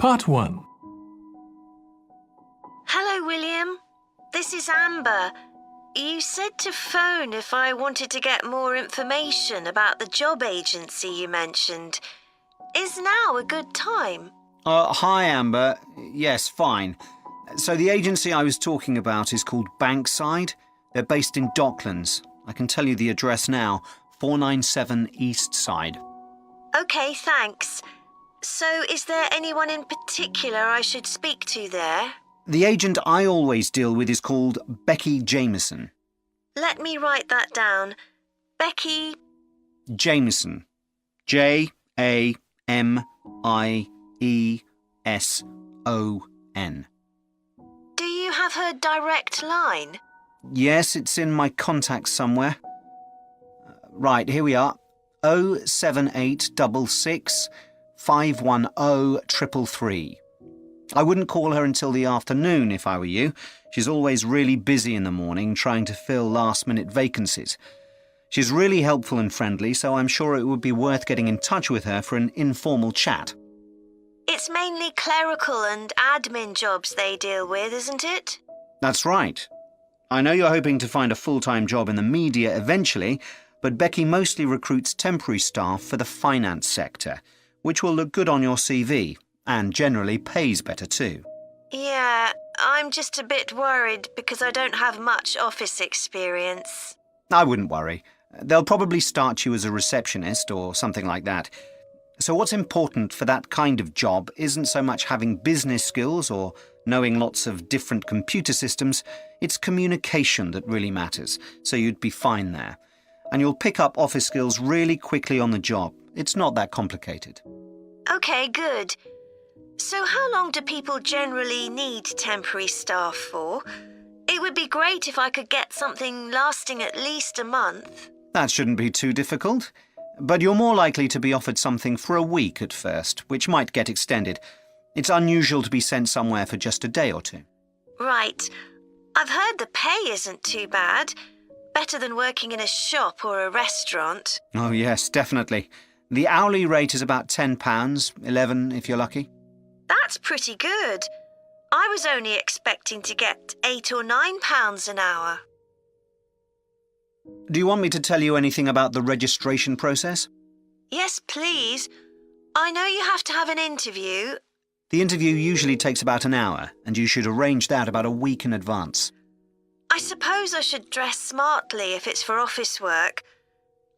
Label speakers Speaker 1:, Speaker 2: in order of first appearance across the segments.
Speaker 1: Part 1.
Speaker 2: Hello, William. This is Amber. You said to phone if I wanted to get more information about the job agency you mentioned. Is now a good time?
Speaker 3: Hi, Amber. Yes, fine. So the agency I was talking about is called Bankside. They're based in Docklands. I can tell you the address now, 497 East Side.
Speaker 2: OK, thanks. So is there anyone in particular I should speak to there?
Speaker 3: The agent I always deal with is called Becky Jameson.
Speaker 2: Let me write that down. Becky...
Speaker 3: Jameson. Jameson.
Speaker 2: Do you have her direct line?
Speaker 3: Yes, it's in my contacts somewhere. Right, here we are. 07866 510 333. I wouldn't call her until the afternoon if I were you. She's always really busy in the morning trying to fill last-minute vacancies. She's really helpful and friendly, so I'm sure it would be worth getting in touch with her for an informal chat.
Speaker 2: It's mainly clerical and admin jobs they deal with, isn't it?
Speaker 3: That's right. I know you're hoping to find a full-time job in the media eventually, but Becky mostly recruits temporary staff for the finance sector, which will look good on your CV and generally pays better too.
Speaker 2: Yeah, I'm just a bit worried because I don't have much office experience.
Speaker 3: I wouldn't worry. They'll probably start you as a receptionist or something like that. So what's important for that kind of job isn't so much having business skills or knowing lots of different computer systems. It's communication that really matters, so you'd be fine there. And you'll pick up office skills really quickly on the job. It's not that complicated.
Speaker 2: OK, good. So how long do people generally need temporary staff for? It would be great if I could get something lasting at least a month.
Speaker 3: That shouldn't be too difficult. But you're more likely to be offered something for a week at first, which might get extended. It's unusual to be sent somewhere for just a day or two.
Speaker 2: Right. I've heard the pay isn't too bad. Better than working in a shop or a restaurant.
Speaker 3: Oh yes, definitely. The hourly rate is about £10, $11 if you're lucky.
Speaker 2: That's pretty good. I was only expecting to get £8 or £9 an hour.
Speaker 3: Do you want me to tell you anything about the registration process?
Speaker 2: Yes, please. I know you have to have an interview.
Speaker 3: The interview usually takes about an hour, and you should arrange that about a week in advance.
Speaker 2: I suppose I should dress smartly if it's for office work.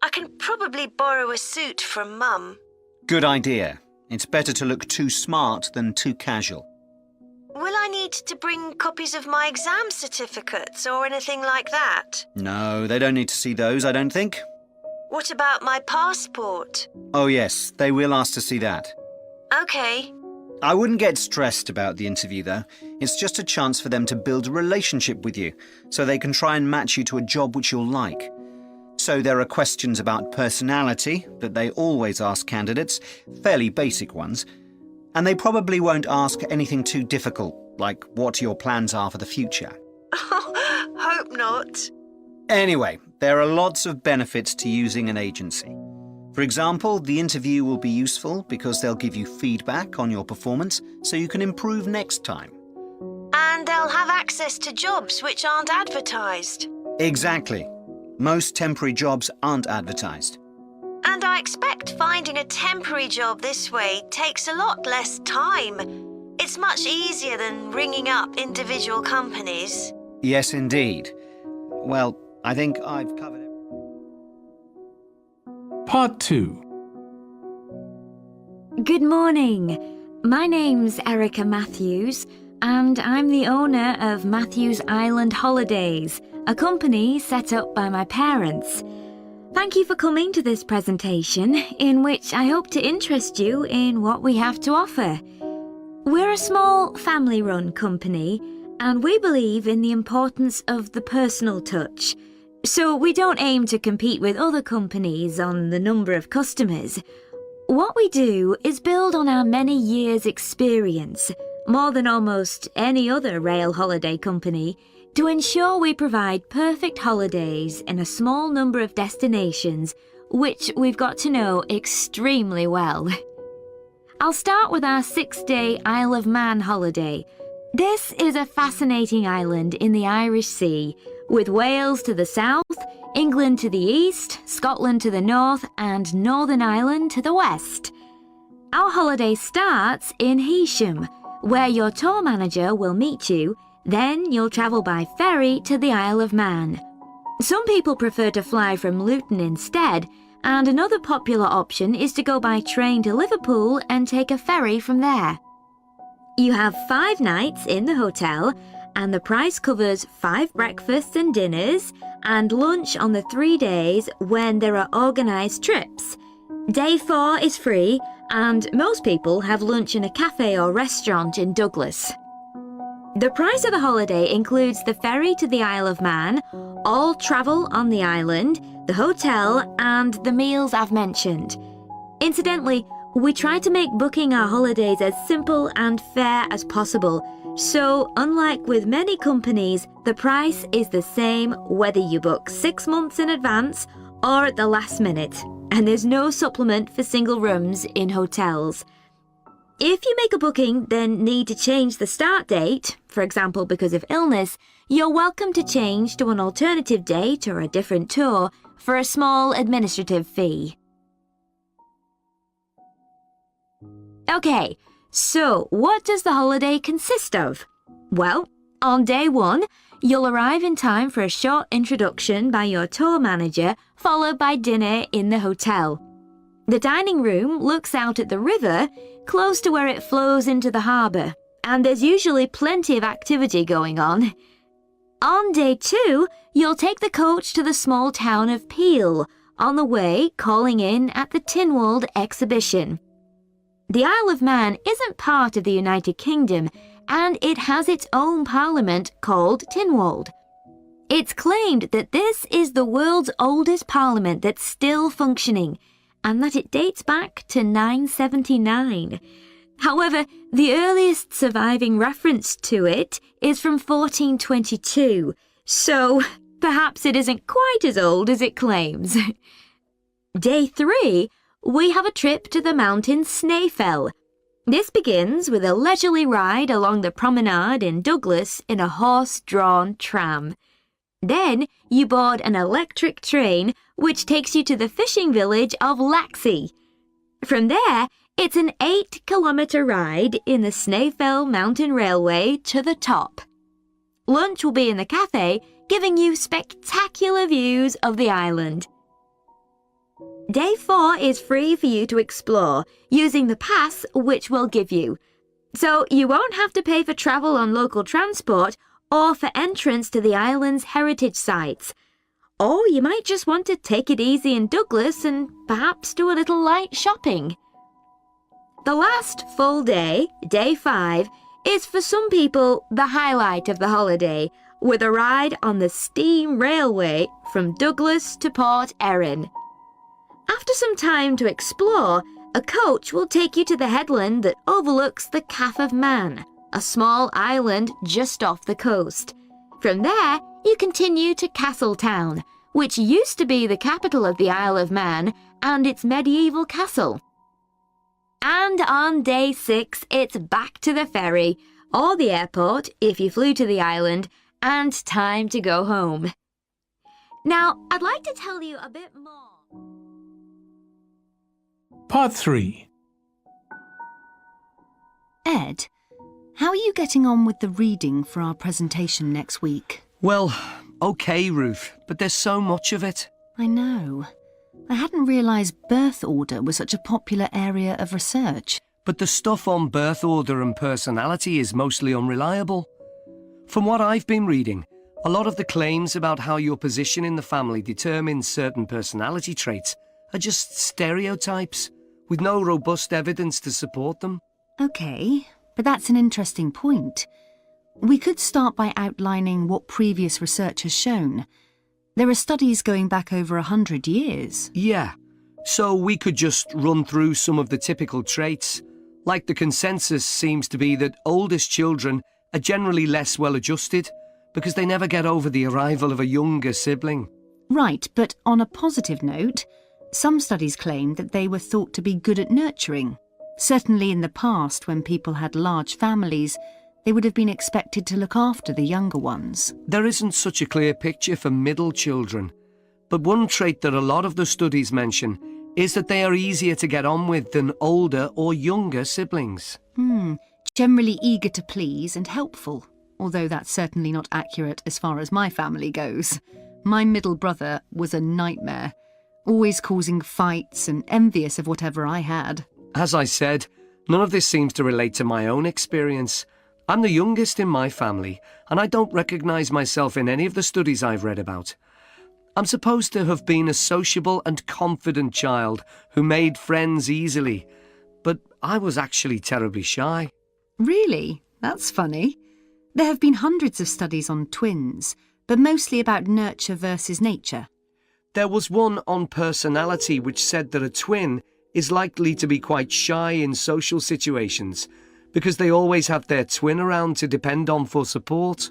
Speaker 2: I can probably borrow a suit from Mum.
Speaker 3: Good idea. It's better to look too smart than too casual.
Speaker 2: Will I need to bring copies of my exam certificates or anything like that?
Speaker 3: No, they don't need to see those, I don't think.
Speaker 2: What about my passport?
Speaker 3: Oh yes, they will ask to see that.
Speaker 2: OK.
Speaker 3: I wouldn't get stressed about the interview, though. It's just a chance for them to build a relationship with you, so they can try and match you to a job which you'll like. So there are questions about personality that they always ask candidates, fairly basic ones. And they probably won't ask anything too difficult, like what your plans are for the future.
Speaker 2: Hope not.
Speaker 3: Anyway, there are lots of benefits to using an agency. For example, the interview will be useful because they'll give you feedback on your performance so you can improve next time.
Speaker 2: And they'll have access to jobs which aren't advertised.
Speaker 3: Exactly. Most temporary jobs aren't advertised.
Speaker 2: And I expect finding a temporary job this way takes a lot less time. It's much easier than ringing up individual companies.
Speaker 3: Yes, indeed. Well, I think I've covered it.
Speaker 1: Part 2.
Speaker 4: Good morning. My name's Erica Matthews, and I'm the owner of Matthews Island Holidays, a company set up by my parents. Thank you for coming to this presentation, in which I hope to interest you in what we have to offer. We're a small family-run company, and we believe in the importance of the personal touch. So we don't aim to compete with other companies on the number of customers. What we do is build on our many years' experience, more than almost any other rail holiday company, to ensure we provide perfect holidays in a small number of destinations, which we've got to know extremely well. I'll start with our 6-day Isle of Man holiday. This is a fascinating island in the Irish Sea, with Wales to the south, England to the east, Scotland to the north, and Northern Ireland to the west. Our holiday starts in Heysham, where your tour manager will meet you. Then you'll travel by ferry to the Isle of Man. Some people prefer to fly from Luton instead, and another popular option is to go by train to Liverpool and take a ferry from there. You have 5 nights in the hotel, and the price covers 5 breakfasts and dinners and lunch on the 3 days when there are organised trips. Day 4 is free, and most people have lunch in a cafe or restaurant in Douglas. The price of the holiday includes the ferry to the Isle of Man, all travel on the island, the hotel, and the meals I've mentioned. Incidentally, we try to make booking our holidays as simple and fair as possible, so unlike with many companies, the price is the same whether you book 6 months in advance or at the last minute, and there's no supplement for single rooms in hotels. If you make a booking then need to change the start date, for example because of illness, you're welcome to change to an alternative date or a different tour for a small administrative fee. Okay, so what does the holiday consist of? Well, on day 1, you'll arrive in time for a short introduction by your tour manager, followed by dinner in the hotel. The dining room looks out at the river, close to where it flows into the harbour, and there's usually plenty of activity going on. On day 2, you'll take the coach to the small town of Peel, on the way calling in at the Tynwald exhibition. The Isle of Man isn't part of the United Kingdom, and it has its own parliament called Tynwald. It's claimed that this is the world's oldest parliament that's still functioning, and that it dates back to 979. However, the earliest surviving reference to it is from 1422, so perhaps it isn't quite as old as it claims. Day 3, we have a trip to the mountain Snaefell. This begins with a leisurely ride along the promenade in Douglas in a horse-drawn tram. Then you board an electric train which takes you to the fishing village of Laxey. From there, it's an 8-kilometre ride in the Snaefell Mountain Railway to the top. Lunch will be in the cafe, giving you spectacular views of the island. Day 4 is free for you to explore, using the pass which we'll give you. So you won't have to pay for travel on local transport or for entrance to the island's heritage sites. Or you might just want to take it easy in Douglas and perhaps do a little light shopping. The last full day, day 5, is for some people the highlight of the holiday, with a ride on the steam railway from Douglas to Port Erin. After some time to explore, a coach will take you to the headland that overlooks the Calf of Man, a small island just off the coast. From there, you continue to Castletown, which used to be the capital of the Isle of Man and its medieval castle. And on day 6, it's back to the ferry, or the airport if you flew to the island, and time to go home. Now, I'd like to tell you a bit more.
Speaker 1: Part 3.
Speaker 5: Ed, how are you getting on with the reading for our presentation next week?
Speaker 6: Well, okay, Ruth, but there's so much of it.
Speaker 5: I know. I hadn't realised birth order was such a popular area of research.
Speaker 6: But the stuff on birth order and personality is mostly unreliable. From what I've been reading, a lot of the claims about how your position in the family determines certain personality traits are just stereotypes, with no robust evidence to support them.
Speaker 5: OK, but that's an interesting point. We could start by outlining what previous research has shown. There are studies going back over 100 years.
Speaker 6: Yeah, so we could just run through some of the typical traits. Like the consensus seems to be that oldest children are generally less well-adjusted because they never get over the arrival of a younger sibling.
Speaker 5: Right, but on a positive note, some studies claim that they were thought to be good at nurturing. Certainly in the past, when people had large families, they would have been expected to look after the younger ones.
Speaker 6: There isn't such a clear picture for middle children, but one trait that a lot of the studies mention is that they are easier to get on with than older or younger siblings.
Speaker 5: Generally eager to please and helpful, although that's certainly not accurate as far as my family goes. My middle brother was a nightmare, always causing fights and envious of whatever I had.
Speaker 6: As I said, none of this seems to relate to my own experience. I'm the youngest in my family, and I don't recognise myself in any of the studies I've read about. I'm supposed to have been a sociable and confident child who made friends easily, but I was actually terribly shy.
Speaker 5: Really? That's funny. There have been hundreds of studies on twins, but mostly about nurture versus nature.
Speaker 6: There was one on personality which said that a twin is likely to be quite shy in social situations because they always have their twin around to depend on for support.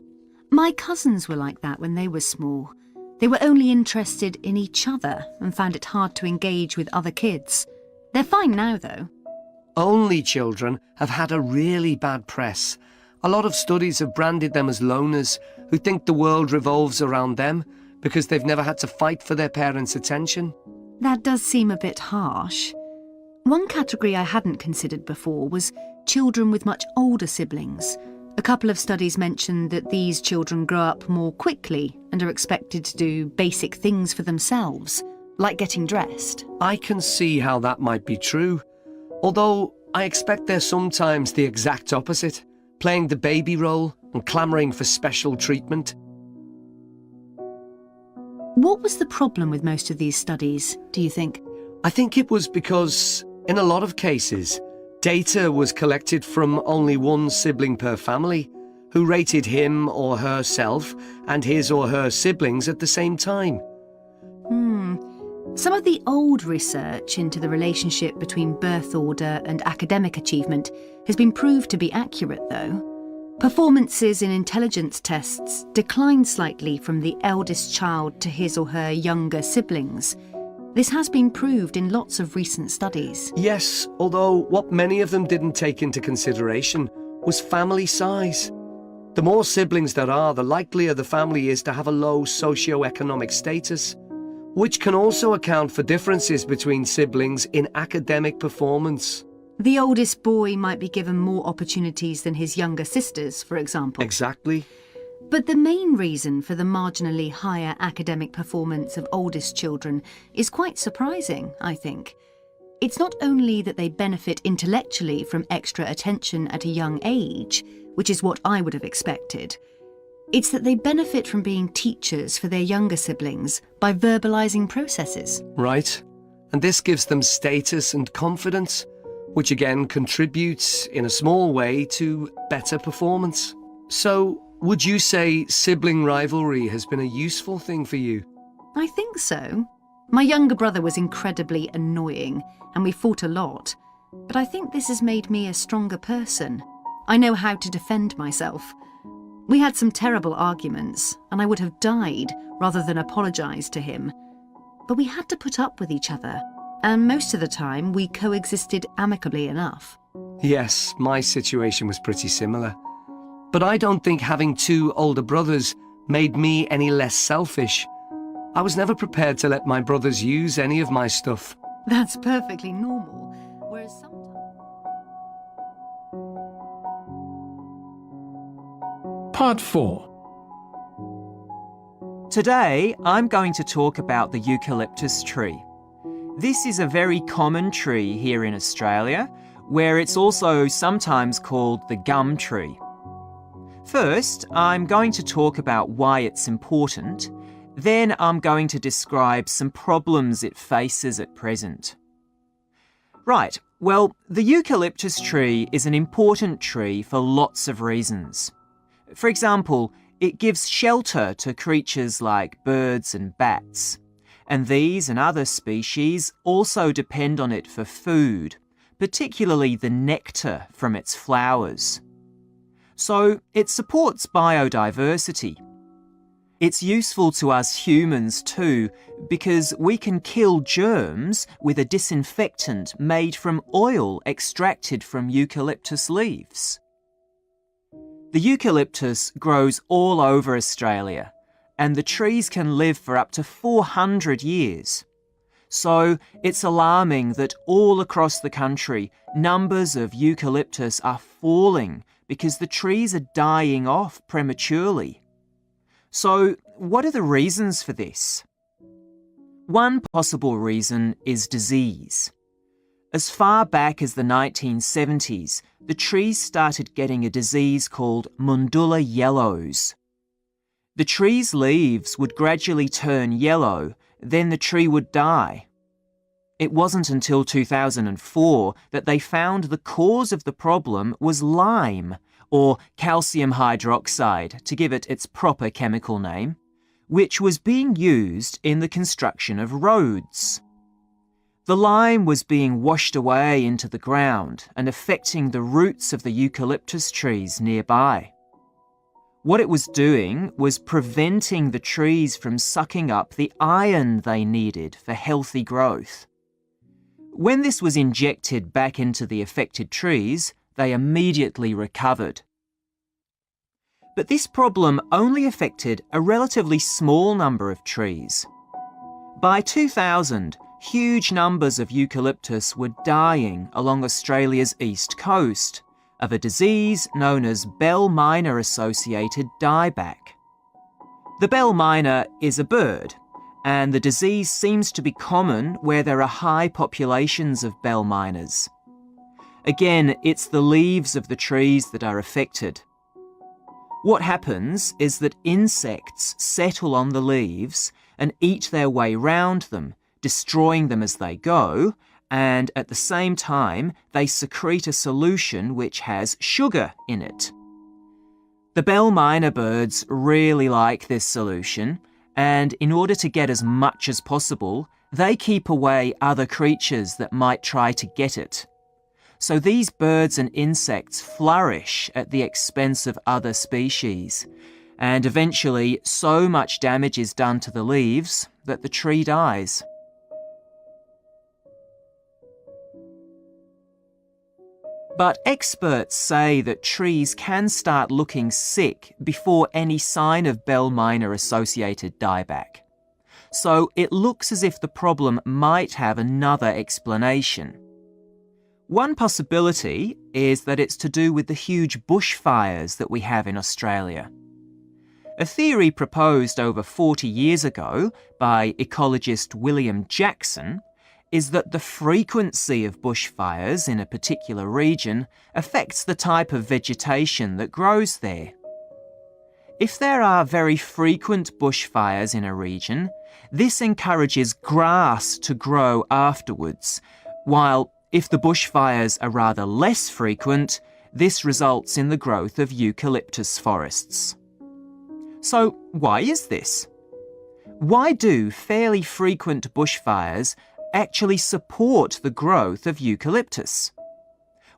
Speaker 5: My cousins were like that when they were small. They were only interested in each other and found it hard to engage with other kids. They're fine now, though.
Speaker 6: Only children have had a really bad press. A lot of studies have branded them as loners who think the world revolves around them because they've never had to fight for their parents' attention.
Speaker 5: That does seem a bit harsh. One category I hadn't considered before was children with much older siblings. A couple of studies mentioned that these children grow up more quickly and are expected to do basic things for themselves, like getting dressed.
Speaker 6: I can see how that might be true, although I expect they're sometimes the exact opposite, playing the baby role and clamouring for special treatment.
Speaker 5: What was the problem with most of these studies, do you think?
Speaker 6: I think it was because, in a lot of cases, data was collected from only one sibling per family, who rated him or herself and his or her siblings at the same time.
Speaker 5: Some of the old research into the relationship between birth order and academic achievement has been proved to be accurate, though. Performances in intelligence tests declined slightly from the eldest child to his or her younger siblings. This has been proved in lots of recent studies.
Speaker 6: Yes, although what many of them didn't take into consideration was family size. The more siblings there are, the likelier the family is to have a low socio-economic status, which can also account for differences between siblings in academic performance.
Speaker 5: The oldest boy might be given more opportunities than his younger sisters, for example.
Speaker 6: Exactly.
Speaker 5: But the main reason for the marginally higher academic performance of oldest children is quite surprising, I think. It's not only that they benefit intellectually from extra attention at a young age, which is what I would have expected. It's that they benefit from being teachers for their younger siblings by verbalising processes.
Speaker 6: Right. And this gives them status and confidence, which again contributes in a small way to better performance. So, would you say sibling rivalry has been a useful thing for you?
Speaker 5: I think so. My younger brother was incredibly annoying, and we fought a lot. But I think this has made me a stronger person. I know how to defend myself. We had some terrible arguments, and I would have died rather than apologise to him. But we had to put up with each other, and most of the time we coexisted amicably enough.
Speaker 6: Yes, my situation was pretty similar. But I don't think having two older brothers made me any less selfish. I was never prepared to let my brothers use any of my stuff.
Speaker 5: That's perfectly normal, whereas sometimes...
Speaker 1: Part 4.
Speaker 7: Today, I'm going to talk about the eucalyptus tree. This is a very common tree here in Australia, where it's also sometimes called the gum tree. First, I'm going to talk about why it's important. Then I'm going to describe some problems it faces at present. Right, well, the eucalyptus tree is an important tree for lots of reasons. For example, it gives shelter to creatures like birds and bats. And these and other species also depend on it for food, particularly the nectar from its flowers. So it supports biodiversity. It's useful to us humans too, because we can kill germs with a disinfectant made from oil extracted from eucalyptus leaves. The eucalyptus grows all over Australia, and the trees can live for up to 400 years. So it's alarming that all across the country, numbers of eucalyptus are falling because the trees are dying off prematurely. So, what are the reasons for this? One possible reason is disease. As far back as the 1970s, the trees started getting a disease called Mundula yellows. The tree's leaves would gradually turn yellow, then the tree would die. It wasn't until 2004 that they found the cause of the problem was lime, or calcium hydroxide, to give it its proper chemical name, which was being used in the construction of roads. The lime was being washed away into the ground and affecting the roots of the eucalyptus trees nearby. What it was doing was preventing the trees from sucking up the iron they needed for healthy growth. When this was injected back into the affected trees, they immediately recovered. But this problem only affected a relatively small number of trees. By 2000, huge numbers of eucalyptus were dying along Australia's east coast of a disease known as bell miner-associated dieback. The bell miner is a bird, and the disease seems to be common where there are high populations of bell miners. Again, it's the leaves of the trees that are affected. What happens is that insects settle on the leaves and eat their way round them, destroying them as they go, and at the same time they secrete a solution which has sugar in it. The bell miner birds really like this solution, and in order to get as much as possible, they keep away other creatures that might try to get it. So these birds and insects flourish at the expense of other species, and eventually so much damage is done to the leaves that the tree dies. But experts say that trees can start looking sick before any sign of bell miner-associated dieback. So it looks as if the problem might have another explanation. One possibility is that it's to do with the huge bushfires that we have in Australia. A theory proposed over 40 years ago by ecologist William Jackson is that the frequency of bushfires in a particular region affects the type of vegetation that grows there. If there are very frequent bushfires in a region, this encourages grass to grow afterwards, while if the bushfires are rather less frequent, this results in the growth of eucalyptus forests. So why is this? Why do fairly frequent bushfires actually support the growth of eucalyptus?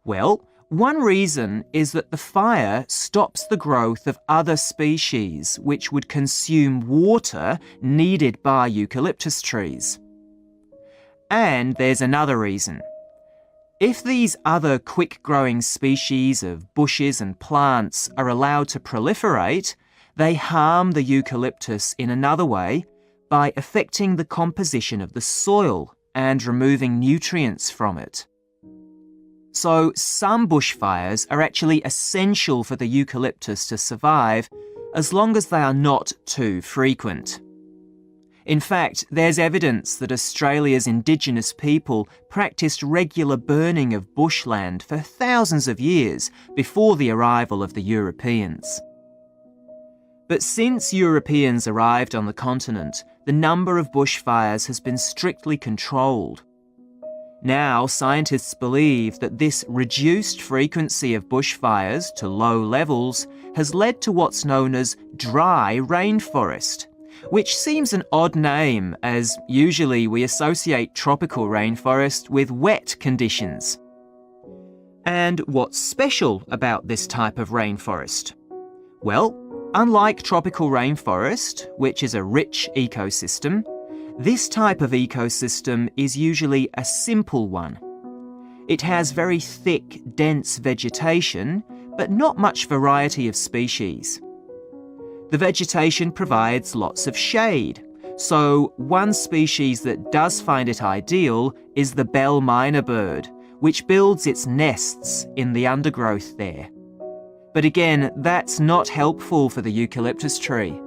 Speaker 7: Well, one reason is that the fire stops the growth of other species which would consume water needed by eucalyptus trees. And there's another reason. If these other quick-growing species of bushes and plants are allowed to proliferate, they harm the eucalyptus in another way by affecting the composition of the soil and removing nutrients from it. So some bushfires are actually essential for the eucalyptus to survive as long as they are not too frequent. In fact, there's evidence that Australia's Indigenous people practiced regular burning of bushland for thousands of years before the arrival of the Europeans. But since Europeans arrived on the continent, the number of bushfires has been strictly controlled. Now, scientists believe that this reduced frequency of bushfires to low levels has led to what's known as dry rainforest, which seems an odd name as usually we associate tropical rainforest with wet conditions. And what's special about this type of rainforest? Well, Unlike tropical rainforest, which is a rich ecosystem, this type of ecosystem is usually a simple one. It has very thick, dense vegetation, but not much variety of species. The vegetation provides lots of shade, so one species that does find it ideal is the bell myna bird, which builds its nests in the undergrowth there. But again, that's not helpful for the eucalyptus tree.